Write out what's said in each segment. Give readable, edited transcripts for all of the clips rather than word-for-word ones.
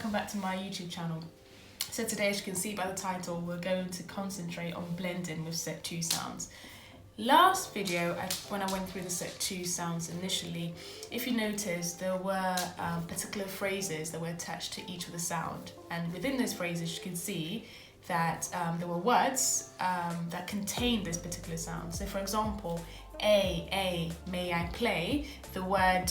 welcome back to my YouTube channel. So today, as you can see by the title, we're going to concentrate on blending with set 2 sounds. Last video, when I went through the set 2 sounds initially, if you notice, there were particular phrases that were attached to each of the sound, and within those phrases you can see that there were words that contained this particular sound. So for example, may I play, the word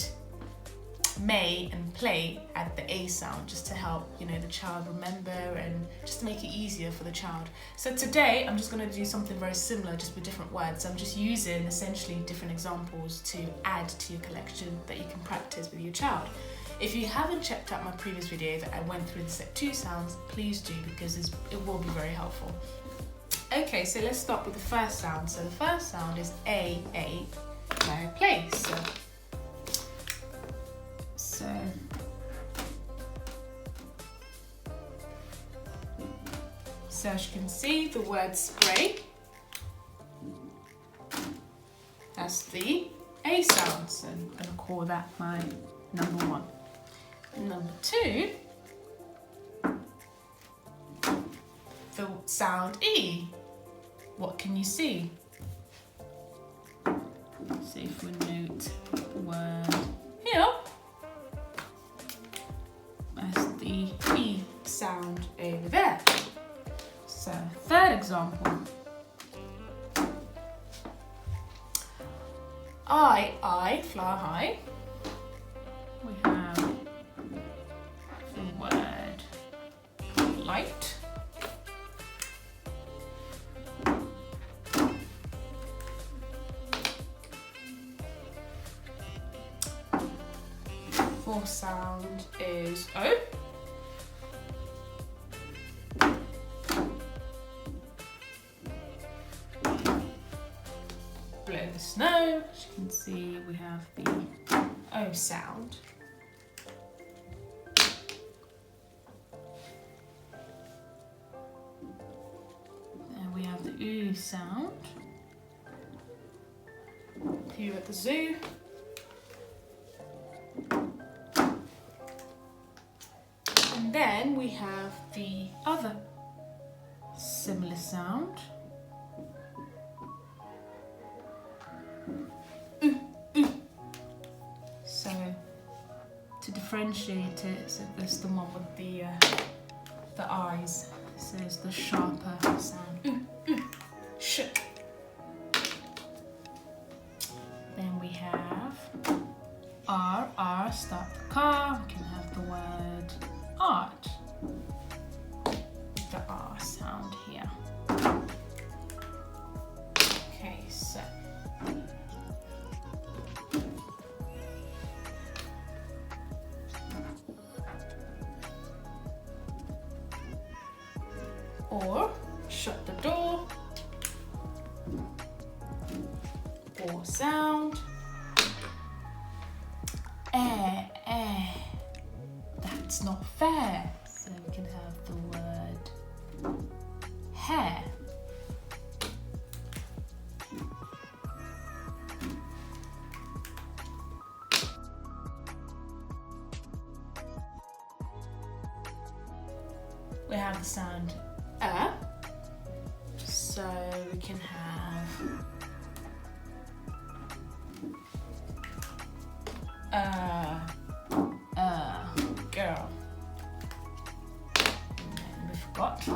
may and play at the A sound, just to help the child remember and just to make it easier for the child. So today I'm just going to do something very similar, just with different words. I'm just using essentially different examples to add to your collection that you can practice with your child. If you haven't checked out my previous video that I went through the set 2 sounds, please do, because it will be very helpful. Okay, so let's start with the first sound. So the first sound is A, may I play. So as you can see, the word spray, that's the A sound, so I'm going to call that my number 1. Number 2, the sound E. What can you see? So if we note the word here, that's the E sound over there. So third example, I fly high. We have the word light. Fourth sound is O. Blow the snow. As you can see, we have the O sound. And we have the U sound. Here at the zoo. And then we have the other similar sound. So to differentiate it, so there's the one with the eyes. So it's the sharper sound. Sh. Then we have R, start the car. We can have the word art. The R sound here. Okay, so or shut the door, or sound, that's not fair. So we can have the word hair. We have the sound so we can have girl. And we've got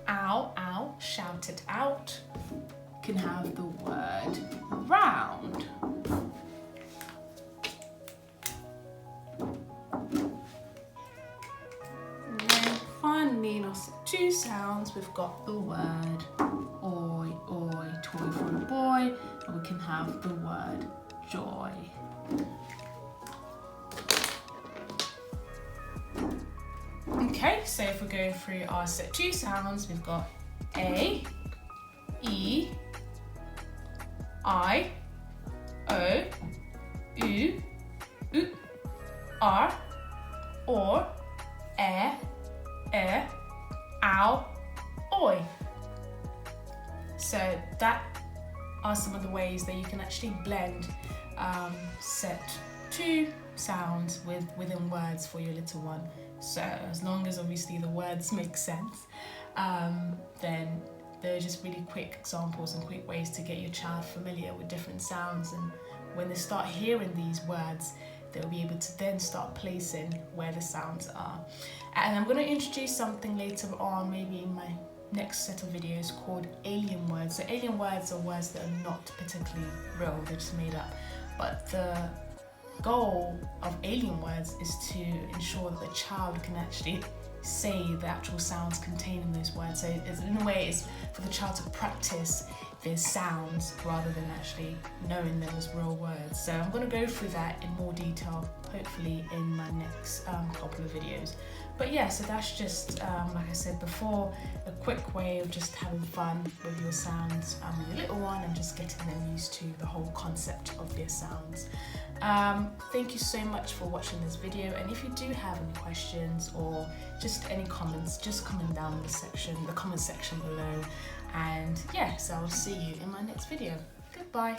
ow, shout it out. We can have the word round. Finally, in our set 2 sounds, we've got the word oi, toy for a boy, and we can have the word joy. Okay, so if we go through our set 2 sounds, we've got A, E, I, O, U, R, or, ow, oi. So that are some of the ways that you can actually blend set 2 sounds within words for your little one. So as long as obviously the words make sense, then they're just really quick examples and quick ways to get your child familiar with different sounds. And when they start hearing these words, they'll be able to then start placing where the sounds are. And I'm going to introduce something later on, maybe in my next set of videos, called alien words. So alien words are words that are not particularly real, they're just made up. But the goal of alien words is to ensure that the child can actually say the actual sounds contained in those words. So in a way, it's for the child to practice their sounds rather than actually knowing them as real words. So I'm going to go through that in more detail, hopefully in my next couple of videos. But yeah, so that's just, like I said before, a quick way of just having fun with your sounds with your little one and just getting them used to the whole concept of their sounds. Thank you so much for watching this video, and if you do have any questions or just any comments, just comment down in the comment section below. And yeah, so I'll see you in my next video. Goodbye.